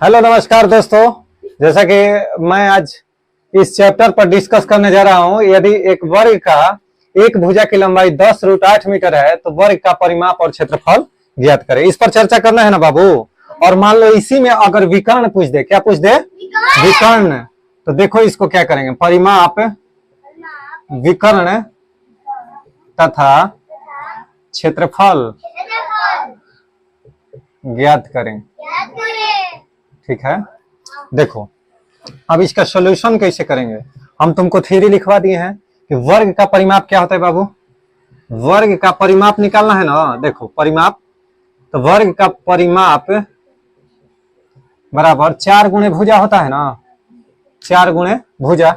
Hello नमस्कार दोस्तों। जैसा कि मैं आज इस चैप्टर पर डिस्कस करने जा रहा हूं, यदि एक वर्ग का एक भुजा की लंबाई 10√8 मीटर है तो वर्ग का परिमाप और क्षेत्रफल ज्ञात करें। इस पर चर्चा करना है ना बाबू। और मान लो इसी में अगर विकर्ण पूछ दे, क्या पूछ दे? विकर्ण। तो देखो इसको क्या करेंगे, परिमाप विकर्ण तथा क्षेत्रफल ज्ञात करें। ठीक है, देखो अब इसका सॉल्यूशन कैसे करेंगे। हम तुमको थ्योरी लिखवा दिए हैं कि वर्ग का परिमाप क्या होता है बाबू। वर्ग का परिमाप निकालना है ना। देखो परिमाप, तो वर्ग का परिमाप बराबर 4 गुणे भुजा होता है ना। 4 गुणे भुजा।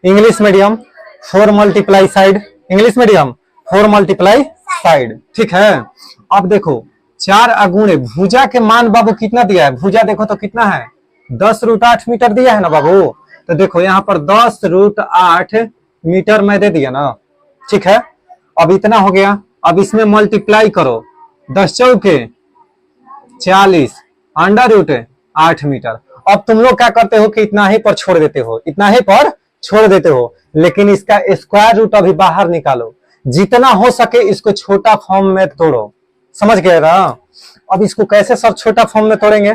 English medium 4 multiply side. English medium 4 multiply side. ठीक है, अब देखो 4 अगुणे भुजा के मान बाबू कितना दिया है। भुजा देखो तो कितना है, 10√8 मीटर दिया है ना बाबू। तो देखो यहाँ पर 10√8 मीटर मैं दे दिया ना। ठीक है, अब इतना हो गया। अब इसमें मल्टीप्लाई करो, 10 चौके 40 √8 मीटर। अब तुम लोग क्या करते हो कि इतना ही पर छोड़ देते हो, इतना ही पर छोड़ देते हो, लेकिन इसका स्क्वायर रूट अभी बाहर निकालो। जितना हो सके इसको छोटा फॉर्म में तोड़ो। समझ गए ना। अब इसको कैसे सर छोटा फॉर्म में तोड़ेंगे,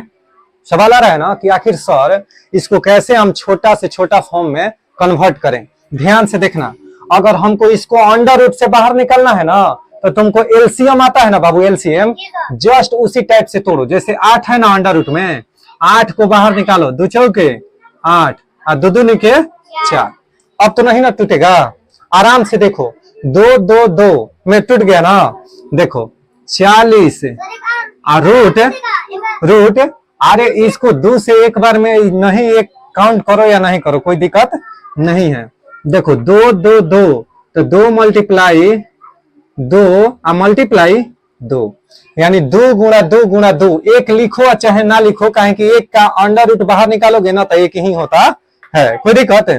सवाल आ रहा है ना कि आखिर सर इसको कैसे हम छोटा से छोटा फॉर्म में कन्वर्ट करें। ध्यान से देखना, अगर हमको इसको अंडर रूट से बाहर निकालना है ना तो तुमको एलसीएम आता है ना बाबू। एलसीएम जस्ट उसी टाइप से तोड़ो। जैसे 8 है ना अंडर रूट में, 8 को बाहर निकालो, 2 चौके 8 और 2 दूनी के 4। अब तो नहीं ना टूटेगा, आराम से देखो 2 2 2 में टूट गया ना। देखो 40 और रूट अरे इसको 2 से एक बार में नहीं एक काउंट करो या नहीं करो, कोई दिक्कत नहीं है। देखो 2 2 2 तो 2 मल्टीप्लाई 2 और मल्टीप्लाई 2, यानी 2 गुणा 2 गुणा 2। एक लिखो चाहे ना लिखो, काहे कि एक का अंडर रूट बाहर निकालोगे ना तो एक ही होता है, कोई दिक्कत है।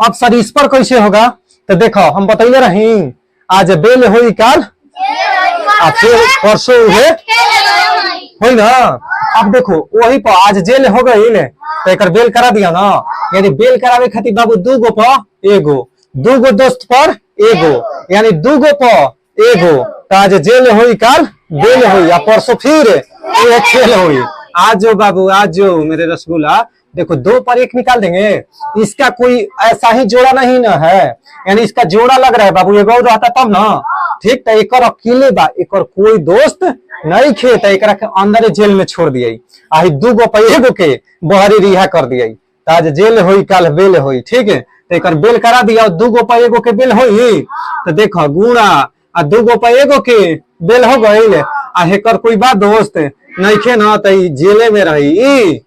अब सर इस पर कैसे होगा, तो देखो हम बताइए रही आज बेल हुई काल फिर परसों हुई ना। अब देखो वही पर आज जेल हो गई ने तो एक बेल करा दिया ना। यानी बेल करावे खातिर बाबू 2 गो पर एगो, 2 गो दोस्त पर एगो, यानी 2 गो पर एगो। तो आज जेल हुई काल बेल हुई, परसों फिर खेल हुई। आज जो बाबू आज जो मेरे रसगुल्ला, देखो 2 पर 1 निकाल देंगे। इसका कोई ऐसा ही जोड़ा नहीं ना है, यानी इसका जोड़ा लग रहा है बाबू, ये गौ रहता तब ना। ठीक, तो एक अकेले बा, एक कोई दोस्त नहीं खे, तो एक अंदर जेल में छोड़ दिया। आही 2 गो पर एगो के बहरी रिहा कर दिया। तो आज जेल हुई काल बेल हुई। ठीक है, तो एक बेल करा दिया, 2 गो पर एगो के बेल हुई। तो देखो गुणा आ 2 गो पर एगो के बेल हो गई। आ हेकर कोई बात दोस्त नहीं खे ना, तो जेले में रही।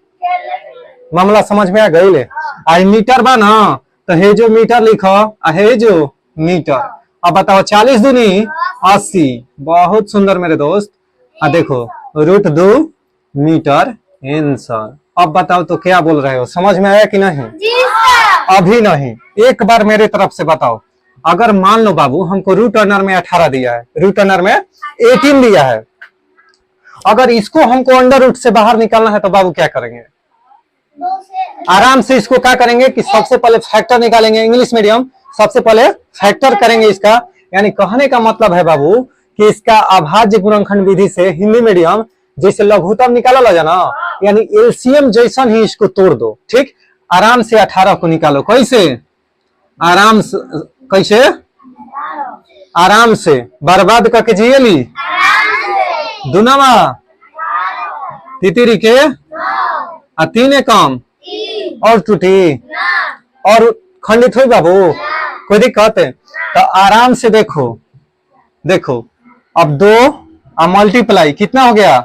मामला समझ में आ गई। आई मीटर बा ना, तो हे जो मीटर लिखो, हे जो मीटर। अब बताओ 40 दूनी 80। बहुत सुंदर मेरे दोस्त। देखो √2 मीटर आंसर। अब बताओ तो क्या बोल रहे हो, समझ में आया कि नहीं? अभी नहीं, एक बार मेरे तरफ से बताओ। अगर मान लो बाबू हमको रूट अंडर में 18 दिया है, रूट अंडर में 18 दिया है, अगर इसको हमको अंडर रूट से बाहर निकालना है तो बाबू क्या करेंगे? आराम से इसको क्या करेंगे कि सबसे पहले फैक्टर निकालेंगे। इंग्लिश मीडियम सबसे पहले फैक्टर करेंगे इसका। यानी कहने का मतलब है बाबू कि इसका अभाज्य गुणनखंड विधि से हिंदी मीडियम जैसे लघुत्तम निकाला जाना, यानी एलसीएम जैसा ही इसको तोड़ दो। ठीक, आराम से 18 को निकालो। कैसे? आराम से, कैसे? आराम से बर्बाद करके जियली दुनामा तितिरी के 3 कम और टूटी और खंडित हुई बाबू, कोई दिक्कत है? तो आराम से देखो, देखो अब 2 मल्टीप्लाई कितना हो गया,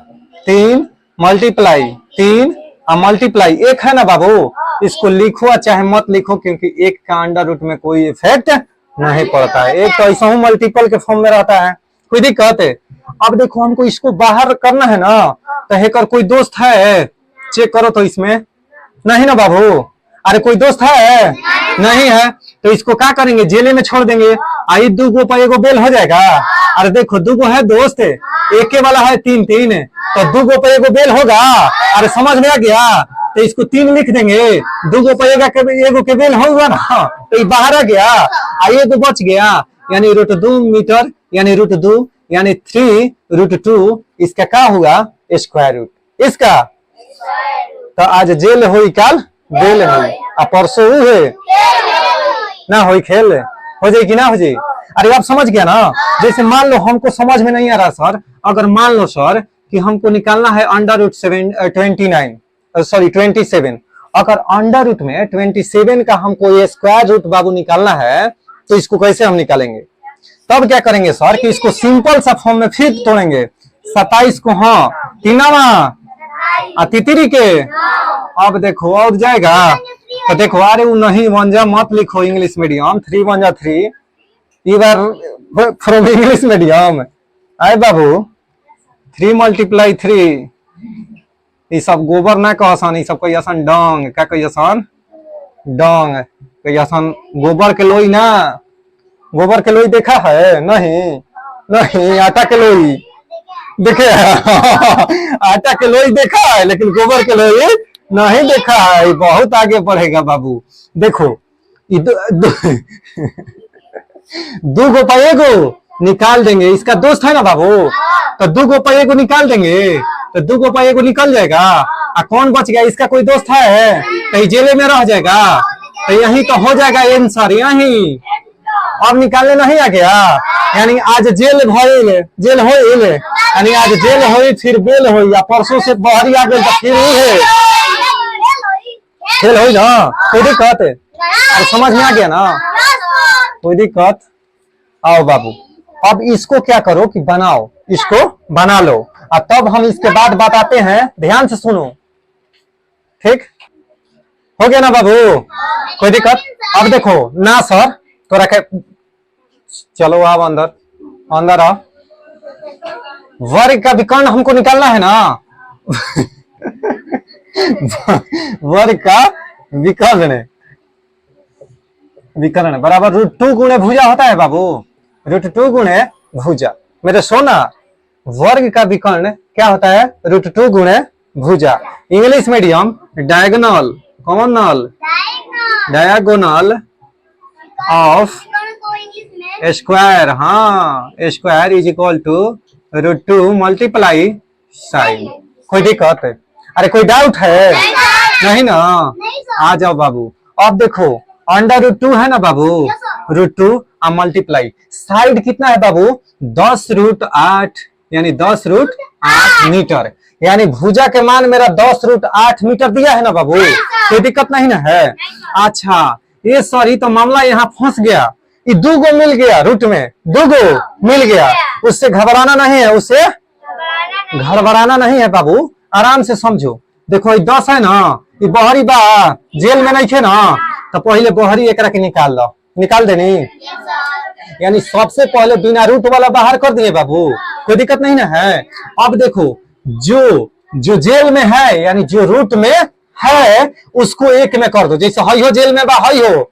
3 मल्टीप्लाई 3 मल्टीप्लाई 1 है ना बाबू। इसको लिखो चाहे मत लिखो, क्योंकि 1 का अंडर रूट में कोई इफेक्ट नहीं पड़ता है। एक तो ऐसा हूँ मल्टीपल के फॉर्म में रहता है, कोई दिक्कत है? अब देखो हमको इसको बाहर करना है ना, तो हेकर कोई दोस्त है, चेक करो तो इसमें नहीं ना बाबू। अरे कोई दोस्त है? नहीं है, तो इसको क्या करेंगे, जेले में छोड़ देंगे। आई 2 गो पर एगो बेल हो जाएगा। अरे देखो 2 गो है दोस्त, एक वाला है 3 3, तो दूगो पे एगो बेल होगा। अरे समझ में आ गया? तो इसको 3 लिख देंगे, दूगो पे एगो के बेल होगा ना, तो ये बाहर आ गया, एगो बच गया, यानी √2 मीटर, यानी √2 यानी 3√2, इसका क्या हुआ? स्क्वायर रूट इसका। तो आज जेल हुई, कल बेल हुई, आ परसों है ना होई खेल, हो जाए कि ना हो जाए? अरे आप समझ गया ना? जैसे मान लो हमको समझ में नहीं आ रहा सर, अगर मान लो सर कि हमको निकालना है √27, अगर अंडर रूट में 27 का हमको ये स्क्वायर रूट बाबू निकालना है, तो इसको कैसे हम निकालेंगे? तब क्या करेंगे सर कि इसको सिंपल सा फॉर्म में फिर तोड़ेंगे। 27 को हाँ तीनावा तितरी के, अब देखो और जाएगा। तो देखो, अरे वो नहीं वंजा मत लिखो इंग्लिश मीडियम, 3 1 जा 3 फ्रॉम इंग्लिश मीडियम। आए बाबू 3 × 3, ये सब गोबर ना कहसन, ये सब कहियसन डंग, क्या कहियसन? डंग कहियसन। गोबर के लोई ना, गोबर के लोई देखा है? नहीं नहीं, आटा के लोई देखे आटा के लोई देखा है, लेकिन गोबर के लोई नहीं देखा है। बहुत आगे बढ़ेगा बाबू। देखो दूगो पे एगो निकाल देंगे, इसका दोस्त है ना बाबू, तो दूगो पे एगो निकाल देंगे, तो दूगो पे एगो निकल जाएगा। कौन बच गया? इसका कोई दोस्त है? तो जेले में रह जाएगा, तो यही तो हो जाएगा आंसर यही। अब निकालने नहीं आ गया, यानी आज जेल भइल, जेल होइल, यानी आज जेल होई फिर बेल होई, या परसों से बहरी आ गई तो फिर खेल होई ना। कोई दिक्कत? अरे समझ में आ गया ना? कोई दिक्कत? आओ बाबू, अब इसको क्या करो कि बनाओ, इसको बना लो, और तब हम इसके बाद बताते हैं। ध्यान से सुनो, ठीक हो गया ना बाबू? कोई दिक्कत? अब देखो ना सर, तो रखे, चलो आप अंदर, अंदर आओ। वर्ग का विकर्ण हमको निकालना है ना वर्ग का विकर्ण, विकर्ण बराबर √2 गुणे भुजा होता है बाबू, √2 गुणे भुजा। मेरे सोना, वर्ग का विकर्ण क्या होता है? √2 गुणे भुजा। इंग्लिश मीडियम डायगोनल, कौन नल? डायगोनल ऑफ स्क्वायर, हाँ square is equal to √2 multiply sine. कोई दिक्कत? अरे कोई डाउट है? नहीं ना? आ जाओ बाबू। अब देखो अंडर √2 है ना बाबू, √2 और मल्टीप्लाई साइड कितना है बाबू? 10√8, यानी 10√8 मीटर, यानी भुजा के मान मेरा 10√8 मीटर दिया है ना बाबू। कोई दिक्कत नहीं ना है? अच्छा ये सॉरी, तो मामला यहाँ फंस गया, ये दूगो मिल गया, रूट में दूगो मिल गया, उससे घबराना नहीं है, उससे घबराना नहीं है बाबू, आराम से समझो। देखो ये 10 है ना, ये बहरी बा, जेल में नहीं थे ना, तो पहले बहरी एक के निकाल लो, निकाल देनी, यानी सबसे पहले बिना रूट वाला बाहर कर दिए बाबू। कोई दिक्कत नहीं ना है? अब देखो जो जेल में है, यानी जो रूट में है, उसको एक में कर दो। जैसे हई हो जेल में बा, हई हो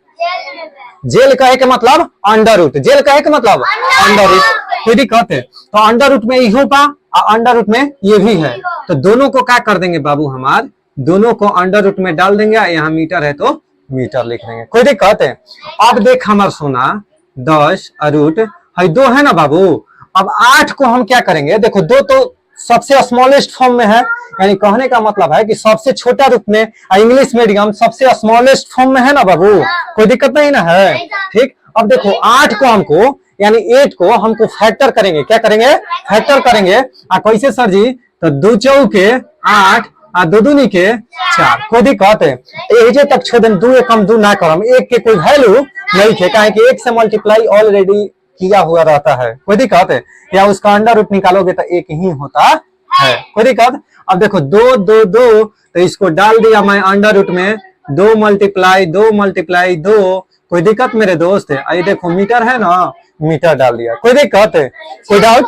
जेल कहे के मतलब अंडर रूट, जेल कहे के मतलब अंडर रूट। कोई दिक्कत है? तो अंडर रूट में ये बा और अंडर रूट में ये भी है, तो दोनों को क्या कर देंगे बाबू, हमार दोनों को अंडर रूट में डाल देंगे, यहाँ मीटर है तो मीटर लिख देंगे। कोई दिक्कत है? अब देख हमार सोना, 10 रूट है 2 है ना बाबू। अब 8 को हम क्या करेंगे? देखो 2 तो सबसे स्मॉलेस्ट फॉर्म में है, यानी कहने का मतलब है कि सबसे छोटा रूप में, इंग्लिश मीडियम सबसे स्मॉलेस्ट फॉर्म में है ना बाबू। कोई दिक्कत नहीं ना है? ठीक। अब देखो 8 को हमको, यानी 8 को हमको फैक्टर करेंगे। क्या करेंगे? फैक्टर करेंगे। कैसे सर जी? तो 2 चौके 8 और 2 दूनी के 4। कोई दिक्कत है? एजे तक छोड़ दें, 2 एकम 2 ना करम, एक के कोई वैल्यू नहीं थे, कहे कि 1 से मल्टीप्लाई ऑलरेडी किया हुआ रहता है। कोई दिक्कत है? या उसका अंडर रूट निकालोगे तो एक ही होता है। कोई दिक्कत? अब देखो 2 2 2, तो इसको डाल दिया मैं अंडर रूट में, 2 × 2। कोई दिक्कत मेरे दोस्त है? ये देखो मीटर है ना, मीटर डाल दिया। कोई दिक्कत है? कोई डाउट?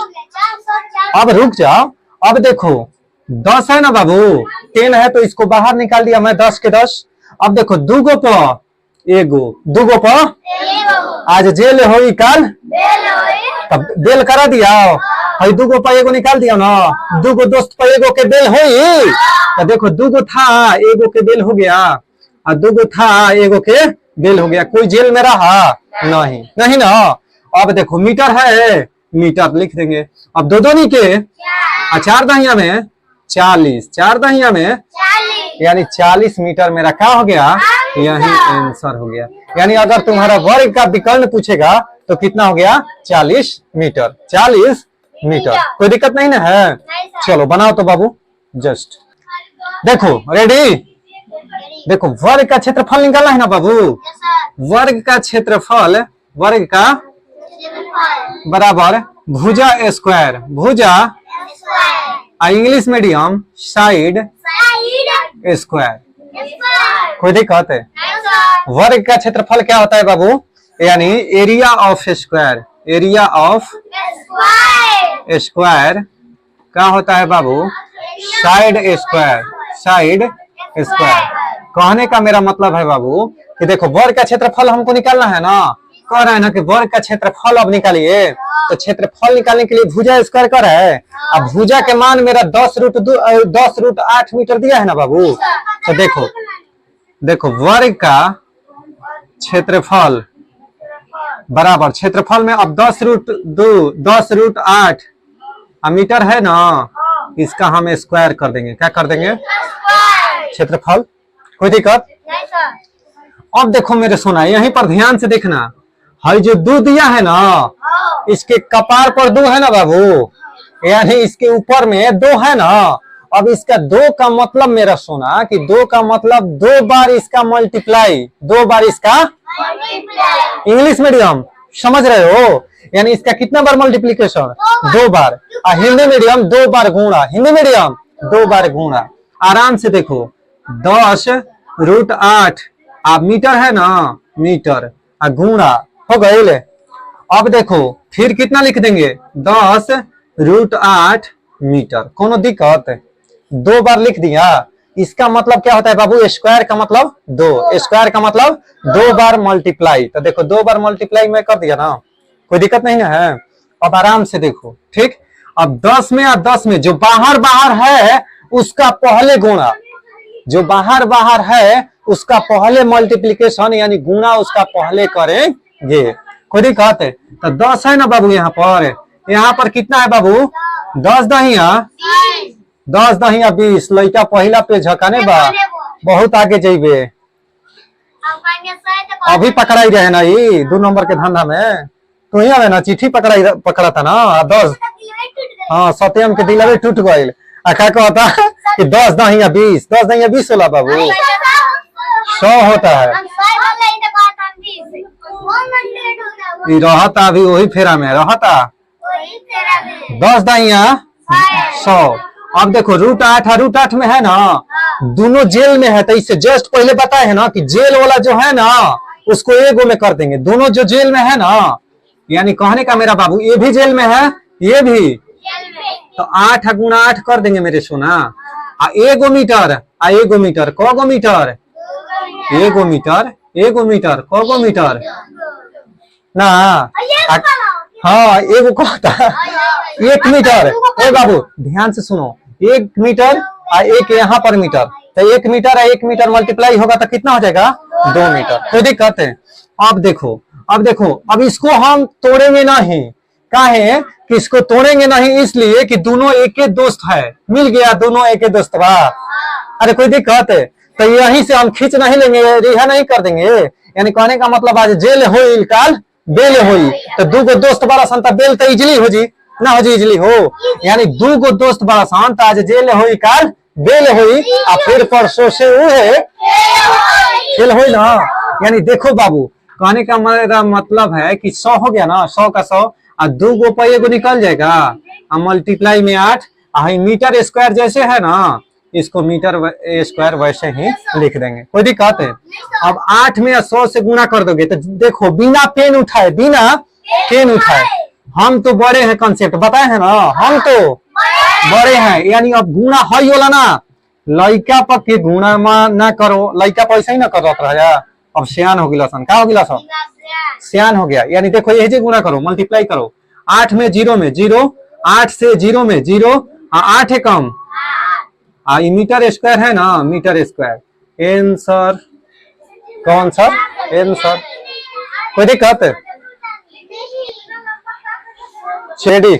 अब रुक जाओ। अब देखो 10 है ना बाबू, 10 है तो इसको बाहर निकाल दिया मैं, 10 के 10। अब देखो दूगो पर एगो, दूगो पर आज जेल होई, कल तब बेल करा दिया, भाई दूगो पर एगो निकाल दिया ना, दूगो दोस्त पर एगो के बेल होई। तो देखो दूगो था एगो के बेल हो गया, और दूगो था एगो के बेल हो गया। कोई जेल में रहा नहीं, नहीं ना। अब देखो मीटर है, मीटर लिख देंगे। अब दो दो नी के, चार दहिया में 40, चार दहिया में यानी 40 मीटर मेरा क्या हो गया, यही आंसर हो गया। यानी अगर तुम्हारा वर्ग का विकर्ण पूछेगा तो कितना हो गया, 40 मीटर, 40 मीटर। कोई दिक्कत नहीं ना है। चलो बनाओ तो बाबू, जस्ट देखो, रेडी। देखो वर्ग का क्षेत्रफल निकालना है ना बाबू। वर्ग का क्षेत्रफल, वर्ग का बराबर भुजा स्क्वायर, भुजा इंग्लिश मीडियम साइड स्क्वायर। कोई दिक्कत है। वर्ग का क्षेत्रफल क्या होता है बाबू, यानी area of square, area of square क्या होता है बाबू, साइड स्क्वायर, साइड स्क्वायर। कहने का मेरा मतलब है बाबू कि देखो वर्ग का क्षेत्रफल हमको निकालना है ना, कह रहे हैं ना कि वर्ग का क्षेत्रफल अब निकालिए। तो क्षेत्रफल निकालने के लिए भुजा स्क्वायर कर है। अब भुजा के मान मेरा 10√8 मीटर दिया है ना बाबू। तो देखो, देखो वर्ग का क्षेत्रफल बराबर, क्षेत्रफल में अब 10√2, 10√8 मीटर है ना, इसका हम स्क्वायर कर देंगे। क्या कर देंगे, क्षेत्रफल। कोई दिक्कत। अब देखो मेरे सोना, यहीं पर ध्यान से देखना, है जो 2 दिया है ना, इसके कपार पर 2 है ना बाबू, यानी इसके ऊपर में 2 है ना। अब इसका 2 का मतलब मेरा सोना कि 2 का मतलब 2 बार इसका मल्टीप्लाई, 2 बार इसका इंग्लिश मीडियम, समझ रहे हो। यानी इसका कितना बार मल्टीप्लीकेशन, 2 बार। हिंदी मीडियम 2 बार गुणा, हिंदी मीडियम 2 बार गुणा। आराम से देखो, 10√8 आप मीटर है ना, मीटर गुणा हो गए। अब देखो फिर कितना लिख देंगे, 10√8 मीटर। कोनो दिक्कत, 2 बार लिख दिया। इसका मतलब क्या होता है बाबू, स्क्वायर का मतलब 2, स्क्वायर का मतलब 2 बार मल्टीप्लाई। तो देखो 2 बार मल्टीप्लाई मैं कर दिया ना, कोई दिक्कत नहीं ना है। अब आराम से देखो, ठीक। अब 10 में और 10 में जो बाहर बाहर है उसका पहले गुणा, जो बाहर बाहर है उसका पहले मल्टीप्लीकेशन यानी गुणा उसका पहले करेंगे। कोई दिक्कत है। तो 10 है ना बाबू, यहाँ पर कितना है बाबू, 10 दहिया 10 दहिया 20। लड़का पहला पेज झकाने बा, बहुत आगे जाइबे। अभी पकड़ाई रहे ना, ये 2 नंबर के धंधा में तो ही ना चिट्ठी पकड़ा था ना 10। हाँ, सत्यम के दिलवे टूट गए। क्या कहता कि 10 दहिया 20, 10 दहिया 20 होला बाबू, 100 होता है। रहता अभी वही फेरा में रहता, 10 दहिया 100। अब देखो √8 और √8 में है ना, दोनों जेल में है। तो इससे जस्ट पहले बताए है ना कि जेल वाला जो है ना उसको एगो में कर देंगे। दोनों जो जेल में है ना, यानी कहने का मेरा बाबू ये भी जेल में है, ये भी, तो 8 गुणा 8 कर देंगे मेरे सोना। एगो मीटर, एगो मीटर, कगो मीटर, एगो मीटर, एगो मीटर, कगो मीटर ना। हाँ, एगो कहता 1 मीटर। ए बाबू ध्यान से सुनो, 1 मीटर और एक यहाँ पर मीटर, तो 1 मीटर और 1 मीटर मल्टीप्लाई होगा तो कितना हो जाएगा, 2 मीटर। कोई दिक्कत है। अब देखो, अब देखो, अब इसको हम तोड़ेंगे नहीं। काहे कि इसको तोड़ेंगे नहीं, इसलिए कि दोनों एक दोस्त है, मिल गया, दोनों एक दोस्त बा। अरे कोई दिक्कत है। तो यहीं से हम खींच नहीं लेंगे, रिहा नहीं कर देंगे। यानी कहने का मतलब आज जेल होई काल बेल होई। तो 2 दोस्त बड़ा सन तो बेल तो इजली हो जी ना, हो जी इजली हो। यानी 2 दोस्त बड़ा सन तो आज जेल होई काल बेल होई, और फिर परसों से उहे खेल होई ना। यानी देखो बाबू, कहने का मेरा मतलब है कि 100 हो गया ना, 100 का 100 और 2 पर एगो निकल जाएगा, और मल्टीप्लाई में 8। मीटर स्क्वायर जैसे है ना, इसको मीटर स्क्वायर वैसे ही लिख देंगे। कोई दिक्कत है। अब 8 में 100 से गुणा कर दोगे तो देखो बिना पेन उठाए, बिना पेन उठाए, हम तो बड़े हैं, कंसेप्ट बताए हैं ना, हम तो बड़े हैं। यानी अब गुणा है होला ना, लड़का पर के गुणा ना करो, लड़का पर ऐसा ही ना करत रहा। अब सियान हो गया सन, क्या हो गया सन, सियान हो गया। यानी देखो ये गुणा करो, मल्टीप्लाई करो, 8 में 0 में 0 8 से 0 में 0, 8 है कम, ये मीटर स्क्वायर है ना, मीटर स्क्वायर। आंसर कौन सर? आंसर कोई दिक्कत? छेड़ी।